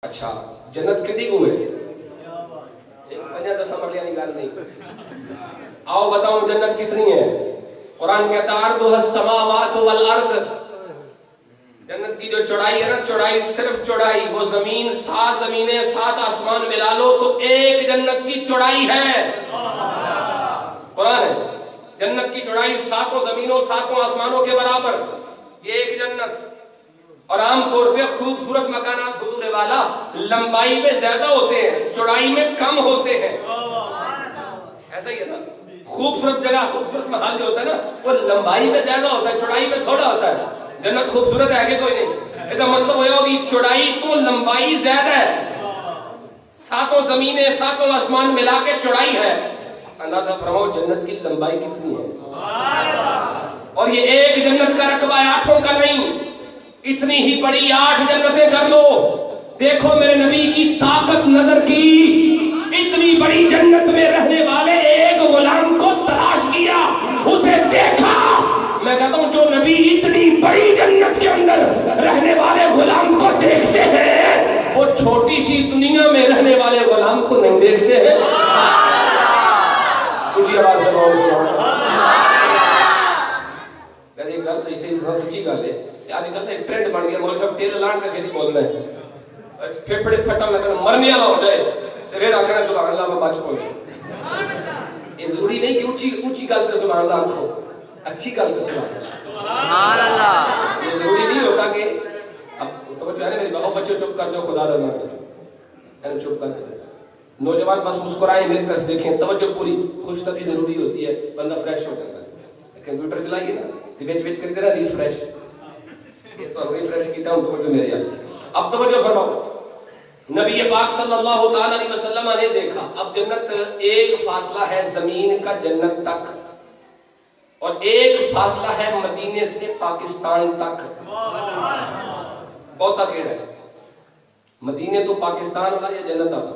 اچھا جنت کتنی کو ہے؟ ایک پنجا دس مرلے والی گل نہیں. آؤ بتاؤں جنت کتنی ہے؟ قرآن کہتا ہے عرضها السماوات والارض. جنت کی جو چوڑائی ہے نا، چوڑائی صرف چوڑائی، وہ زمین 7 زمینیں 7 آسمان ملا لو تو ایک جنت کی چوڑائی ہے. قرآن ہے جنت کی چوڑائی 7 زمینوں 7 آسمانوں کے برابر، یہ ایک جنت. اور عام طور پہ خوبصورت مکانات حضور والا لمبائی میں زیادہ ہوتے ہیں، چوڑائی میں کم ہوتے ہیں. ایسا ہی ہے نا، خوبصورت جگہ خوبصورت محل جو ہوتا ہے نا وہ لمبائی میں زیادہ ہوتا ہے، چوڑائی میں تھوڑا ہوتا ہے. جنت خوبصورت ہے کہ کوئی نہیں؟ اس کا مطلب ہوا ہوگی چوڑائی تو لمبائی زیادہ ہے، 7 زمینیں 7 آسمان ملا کے چوڑائی ہے. اندازہ فرماؤ جنت کی لمبائی کتنی ہے. اور یہ ایک جنت کا رقبہ ہے، 8 کا نہیں. اتنی ہی بڑی 8 جنتیں کر لو. دیکھو میرے نبی کی طاقت نظر کی، اتنی بڑی جنت میں رہنے والے ایک غلام کو تلاش کیا، اسے دیکھا. میں کہتا ہوں جو نبی اتنی بڑی جنت کے اندر رہنے والے غلام کو دیکھتے ہیں، وہ چھوٹی سی دنیا میں رہنے والے غلام کو نہیں دیکھتے ہیں. اونچی آواز سے بولو ویسے ایک گل صحیح سچی گل ہے. آج کل ایک ٹرینڈ بن گیا مولوی صاحب ٹیل لان کا کھیتی بولنا ہے، پھپڑے پھٹا لگنا مرنے والا ہو جائے تو پھر آخر سبحان اللہ میں بچ پہنچ. یہ ضروری نہیں کہ اونچی گل کا سبحان اللہ آنکھو، اچھی گل کا سبحان اللہ. یہ ضروری نہیں ہوتا کہ اب توجہ ہے نا میری بہو بچے چپ کر جو خدا دا نام ہے، چپ کر دے. نوجوان بس مسکرائیں میری طرف دیکھیں، توجہ پوری، خوش طبعی ضروری ہوتی ہے، بندہ فریش ہو جاتا ہے. کمپیوٹر چلائیے نا تو بیچ کر دینا ریفریش، یہ تو ریفریش کیتا ہوں توجہ میرے یہاں. اب توجہ فرماؤ، نبی پاک صلی اللہ تعالی علیہ وسلم نے دیکھا. اب جنت ایک فاصلہ ہے زمین کا جنت تک، اور ایک فاصلہ ہے مدینے سے پاکستان تک. بہت اکیڑا ہے مدینے تو پاکستان والا یا جنت والا؟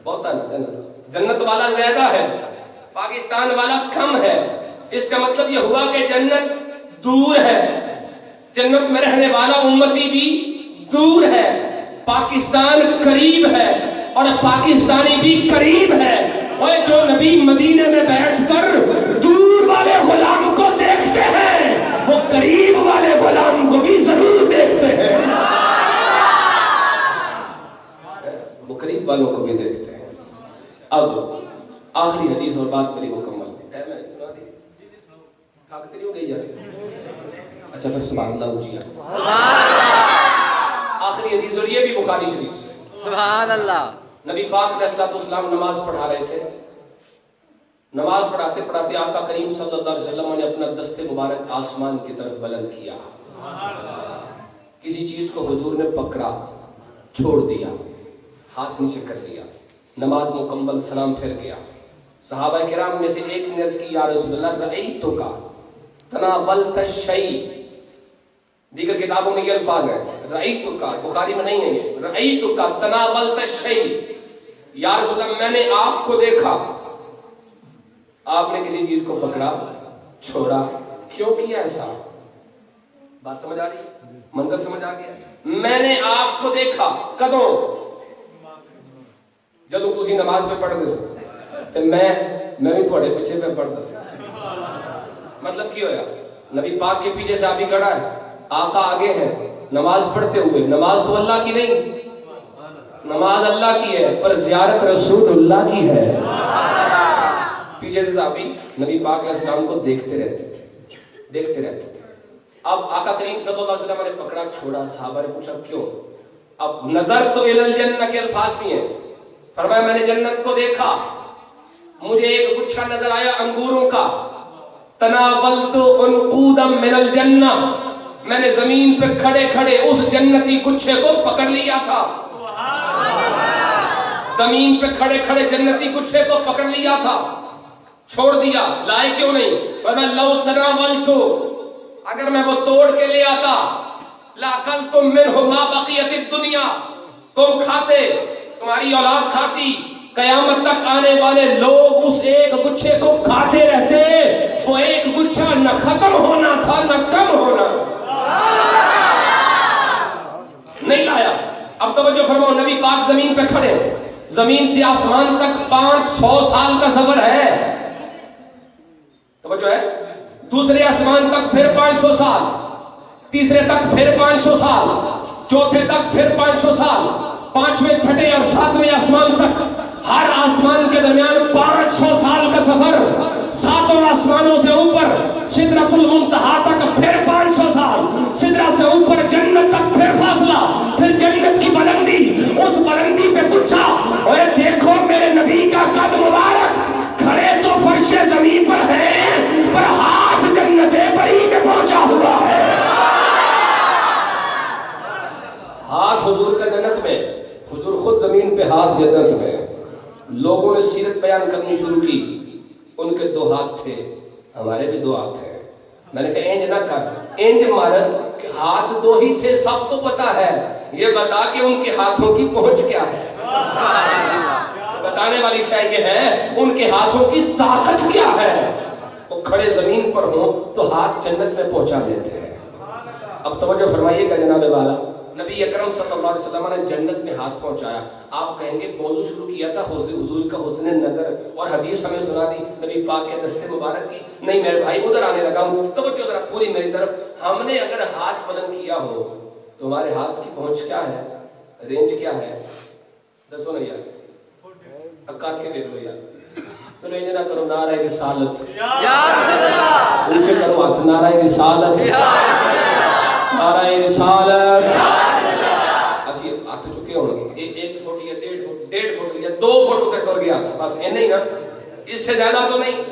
بہت ہے نا، جنت والا زیادہ ہے، پاکستان والا کم ہے. اس کا مطلب یہ ہوا کہ جنت دور ہے، جنت میں رہنے والا امتی بھی دور ہے. پاکستان قریب ہے اور پاکستانی بھی قریب ہے. اور جو نبی مدینے میں بیٹھ کر دور والے غلام کو دیکھتے ہیں، وہ قریب والے غلام کو بھی ضرور دیکھتے ہیں، وہ قریب والوں کو بھی دیکھتے ہیں. اب آخری حدیث اور بات میری مکمل ٹائم ہے، سنا دی تھاکتے نہیں ہو گئی یار. اچھا پھر سبحان اللہ اونچی آخری حدیث، اور یہ بھی بخاری شریف سے. سبحان اللہ. نبی پاک علیہ السلام نماز پڑھا رہے تھے. نماز پڑھاتے پڑھاتے آقا کریم صلی اللہ علیہ وسلم نے اپنا دست مبارک آسمان کی طرف بلند کیا. کسی چیز کو حضور نے پکڑا، چھوڑ دیا، ہاتھ نیچے کر لیا، نماز مکمل، سلام پھر گیا. صحابہ کرام میں سے ایک نے عرض کی یا رسول اللہ رأیتک تناولت الشیء. دیگر کتابوں میں یہ الفاظ ہیں، رأیتک، بخاری میں نہیں ہے یہ، رأیتک تناولت الشیء. یا رسول اللہ میں نے آپ کو دیکھا، آپ نے کسی چیز کو پکڑا چھوڑا، کیوں کیا ایسا؟ بات سمجھ آ رہی؟ منظر سمجھ آ گیا؟ میں نے آپ کو دیکھا کدوں؟ جدوں تسی نماز پہ پڑھتے سے تو میں بھی تھوڑے پیچھے پہ پڑھتا سے. مطلب کی ہویا؟ نبی پاک کے پیچھے صحابی کھڑا ہے، آقا آگے ہیں نماز پڑھتے ہوئے. نماز تو اللہ کی نہیں، نماز اللہ کی ہے پر زیارت رسول اللہ کی ہے. پیچھے سے صحابی نبی پاک علیہ السلام کو دیکھتے رہتے تھے. اب آقا کریم صلی اللہ علیہ وسلم نے پکڑا چھوڑا. صحابہ نے پوچھا کیوں؟ اب نظر تو الی الجنہ کے الفاظ بھی ہیں. فرمایا میں نے جنت کو دیکھا، مجھے ایک گچھا نظر آیا انگوروں کا. تناولت عنقودا من الجنہ، میں نے زمین پہ کھڑے کھڑے اس جنتی گچھے کو پکڑ لیا تھا. زمین پہ کھڑے کھڑے جنتی گچھے کو پکڑ لیا تھا، چھوڑ دیا. لائے کیوں نہیں؟ فرمایا لو تناولت، اگر میں وہ توڑ کے لے آتا، لاکلتم منہ ما بقیت الدنیا، تم کھاتے، تمہاری اولاد کھاتی، قیامت تک آنے والے لوگ اس ایک گچھے کو کھاتے رہتے. وہ ایک گچھا نہ ختم ہونا تھا نہ کم ہونا تھا. نہیں لایا. اب توجہ فرماؤ، نبی پاک زمین پہ کھڑے، زمین سے آسمان تک 500 سال کا سفر ہے، توجہ ہے، دوسرے آسمان تک پھر 500 سال، تیسرے تک پھر 500 سال، چوتھے تک پھر 500 سال، پانچویں، چھٹے اور ساتویں آسمان تک، ہر آسمان کے درمیان 500 سال کا سفر، ساتوں آسمانوں سے اوپر سدرۃ المنتہا تک پھر 500 سال، سدرہ سے اوپر جنت تک پھر فاصلہ، پھر جنت کی بلندی، اس بلندی پہ پوچھا، اور دیکھو میرے نبی کا قد مبارک، کھڑے تو فرش زمین پر ہے پر ہاتھ جنت بری میں پہنچا ہوا ہے، ہاتھ حضور کا جنت میں، حضور خود زمین پہ، ہاتھ جنت میں۔ لوگوں نے سیرت بیان کرنی شروع کی، ان کے 2 ہاتھ تھے، ہمارے بھی 2 ہاتھ ہیں۔ میں نے کہا اینج نہ کر، اینج مارد کہ ہاتھ 2 ہی تھے سب تو پتا ہے، یہ بتا کہ ان کے ہاتھوں کی پہنچ کیا ہے، بتانے والی شاید یہ ہے ان کے ہاتھوں کی طاقت کیا ہے۔ وہ کھڑے زمین پر ہوں تو ہاتھ جنت میں پہنچا دیتے ہیں۔ اب توجہ فرمائیے گا جناب والا، نبی اکرم صلی اللہ علیہ وسلم نے جنت میں ہاتھ پہنچایا۔ آپ کہیں گے موضوع شروع کیا تھا حضور کا حسن نظر، اور حدیث ہمیں سنا دی نبی پاک کے دستے مبارک کی۔ نہیں میرے بھائی، ادھر آنے لگا ہوں، توجہ ذرا پوری میری طرف۔ ہم نے اگر ہاتھ بلند کیا ہو تو ہمارے ہاتھ کی پہنچ کیا ہے، رینج کیا ہے، دسو نا یار، اکار کے دیکھ لو یار۔ چلو یہ نہ کرو، نعرہ رسالت، اونچے کرو ہاتھ، نعرہ رسالت، نعرہ رسالت۔ اسی ہاتھ چکے ہونا، 1 فٹ یا 1.5 فٹ یا 2 فٹ تک ٹر گیا، بس یہ نہیں نا، اس سے زیادہ تو نہیں۔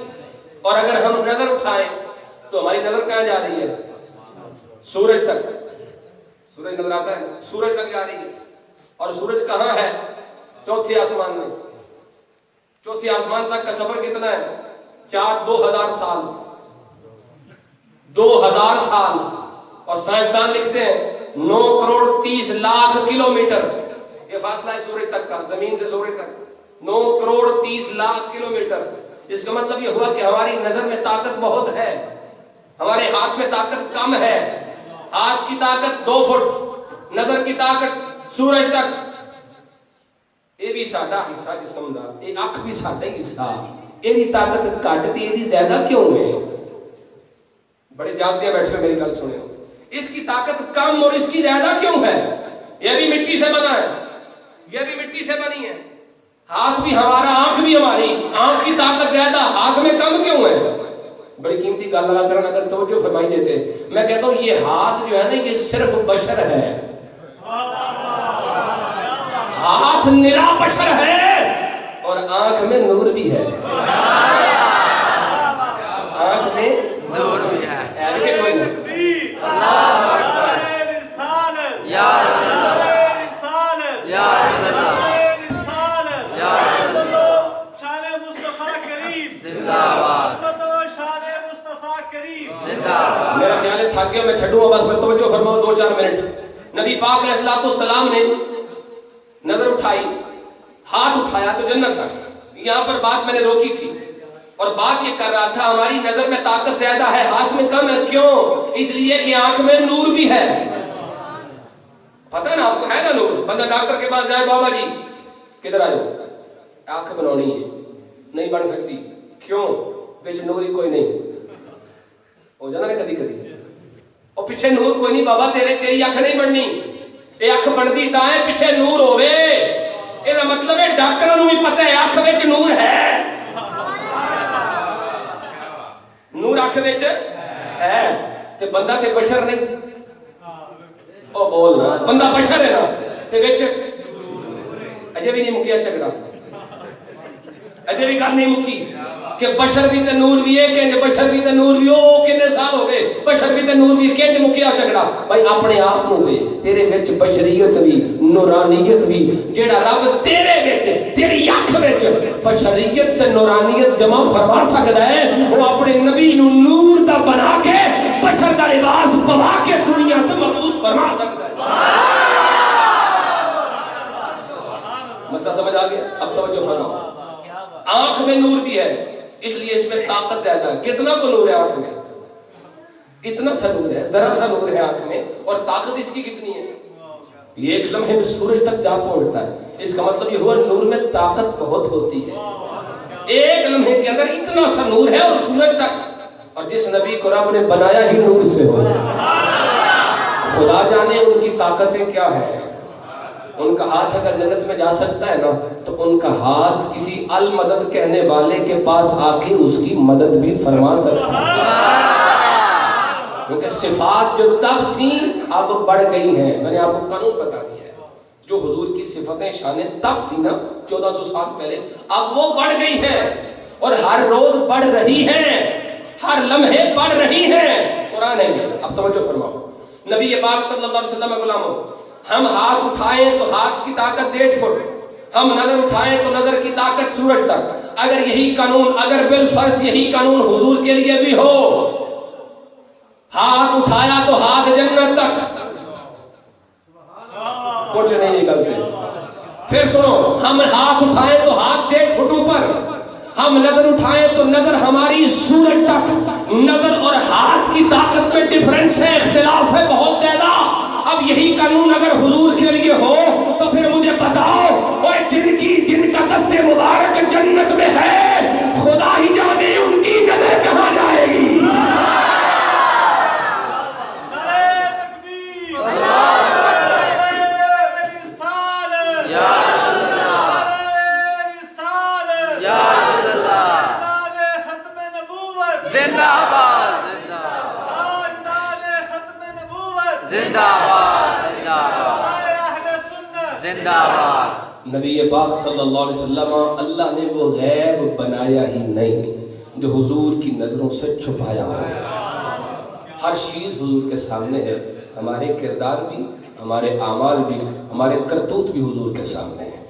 اور اگر ہم نظر اٹھائیں تو ہماری نظر کہاں جا رہی ہے؟ سورج تک۔ سورج نظر آتا ہے، سورج تک جا رہی ہے، اور سورج کہاں ہے؟ چوتھے آسمان میں۔ چوتھے آسمان تک کا سفر کتنا ہے؟ 2000 سال، 2000 سال۔ اور سائنسدان لکھتے ہیں 9 کروڑ 30 لاکھ کلومیٹر یہ فاصلہ ہے سورج تک کا، زمین سے سورج تک 9 کروڑ 30 لاکھ کلومیٹر۔ اس کا مطلب یہ ہوا کہ ہماری نظر میں طاقت بہت ہے، ہمارے ہاتھ میں طاقت کم ہے۔ ہاتھ کی طاقت 2 فٹ، نظر کی طاقت سورج تک۔ یہ بھی ساڈا حصہ جسم دا، یہ اکھ بھی ساڈا ہی حصہ، یہ طاقت گھٹ تے یہ زیادہ کیوں ہے؟ بڑے جاگتے بیٹھے میری گل سنیں، اس کی طاقت کم اور اس کی زیادہ کیوں ہے؟ یہ بھی مٹی سے بنا ہے، یہ بھی مٹی سے بنی ہے، ہاتھ بھی ہمارا، آنکھ بھی ہماری، آنکھ کی طاقت زیادہ، ہاتھ میں کم کیوں ہے؟ بڑی قیمتی گل اللہ تعالیٰ اگر توجہ فرمائی دیتے، میں کہتا ہوں یہ ہاتھ جو ہے نا یہ صرف بشر ہے، ہاتھ نرا بشر ہے، اور آنکھ میں نور بھی ہے، آنکھ میں نور بھی ہے۔ میرا خیال ہے تھک گیا، میں چھڈوں بس، میں توجہ فرماؤ 2-4 منٹ۔ نبی پاک علیہ السلام نے نظر اٹھائی، ہاتھ اٹھایا تو جنت تک۔ یہاں پر بات میں نے روکی تھی، اور بات یہ کر رہا تھا ہماری نظر میں طاقت زیادہ ہے، ہاتھ میں کم ہے۔ کیوں؟ اس لیے کہ آنکھ میں نور بھی ہے۔ پتہ ہے نا آپ کو، ہے نا نور؟ بندہ ڈاکٹر کے پاس جائے، بابا جی کدھر آئے ہو؟ آنکھ بنانی ہے، نہیں بن سکتی۔ کیوں؟ بیچ نور ہی کوئی نہیں ہو جانا نا کدی کدی، اور پیچھے نور کوئی نہیں بابا، تیری اکھ نہیں بننی، یہ اکھ بنتی تا ہے پیچھے نور ہوے۔ یہ مطلب ہے ڈاکٹر نو بھی پتہ ہے اکھ وچ نور ہے، نور اکھ وچ ہے، تے بندہ تے بشر نہیں، او بولنا بندہ بشر ہے نا، تے وچ اجے بھی نہیں مکیا جھگڑا، اجے بھی گل نہیں مکی کہ بشر بھی تے نور بھی ہے، کہ بشر بھی تے نور بھی، او کنے سال ہو گئے بشر بھی تے نور بھی، کہ مکیا جھگڑا؟ بھائی اپنے آپ نو وے، تیرے وچ بشریت بھی نورانیت بھی، جیڑا رب تیرے وچ تیری اکھ وچ بشریت تے نورانیت جمع فرما سکدا ہے، وہ اپنے نبی نو نور دا بنا کے بشر دا لباس پوا کے دنیا تے مبعوث فرما سکدا ہے۔ مسئلہ سمجھ آ گیا؟ اب توجہ فرماؤ، آنکھ میں نور بھی ہے، اس لیے اس میں طاقت زیادہ ہے۔ کتنا کو نور ہے آنکھ میں؟ اتنا سا نور ہے، ذرا سا نور ہے آنکھ میں، اور طاقت اس کی کتنی ہے؟ یہ ایک لمحے میں سورج تک جا پہنچتا ہے. اس کا مطلب یہ ہوا نور میں طاقت بہت ہوتی ہے. ایک لمحے کے اندر اتنا سا نور ہے اور سورج تک. اور جس نبی کو رب نے بنایا ہی نور سے ہو, خدا جانے ان کی طاقتیں کیا ہے. ان کا ہاتھ اگر جنت میں جا سکتا ہے نا تو ان کا ہاتھ کسی المدد کہنے والے کے پاس آ کے اس کی مدد بھی فرما سکتا ہے. کیونکہ صفات جو تب تھیں اب بڑھ گئی ہیں. میں نے آپ کو قانون بتا دیا ہے. جو حضور کی صفتیں شانیں تب تھی نا 1400 سال پہلے, اب وہ بڑھ گئی ہیں اور ہر روز بڑھ رہی ہیں, ہر لمحے بڑھ رہی ہیں. قرآن ہے یہ. اب توجہ فرماؤ. نبی پاک صلی اللہ علیہ وسلم غلاموں, ہم ہاتھ اٹھائیں تو ہاتھ کی طاقت 1.5 فٹ, ہم نظر اٹھائیں تو نظر کی طاقت سورج تک. اگر یہی قانون, اگر بالفرض یہی قانون حضور کے لیے بھی ہو, ہاتھ اٹھایا تو ہاتھ جنت تک, کچھ نہیں نکلتے. پھر سنو, ہم ہاتھ اٹھائیں تو ہاتھ 1.5 فٹ اوپر, ہم نظر اٹھائیں تو نظر ہماری سورج تک. نظر اور ہاتھ کی طاقت میں ڈیفرنس ہے, اختلاف ہے بہت زیادہ. اب یہی قانون اگر حضور کے لیے ہو تو پھر مجھے بتاؤ, وہ جن کا دست مبارک جنت میں ہے, خدا ہی جانے ان کی نظر کہاں جائے گی. نبی پاک صلی اللہ علیہ وسلم, اللہ نے وہ غیب بنایا ہی نہیں جو حضور کی نظروں سے چھپایا ہو. ہر چیز حضور کے سامنے ہے. ہمارے کردار بھی, ہمارے اعمال بھی, ہمارے کرتوت بھی حضور کے سامنے ہیں.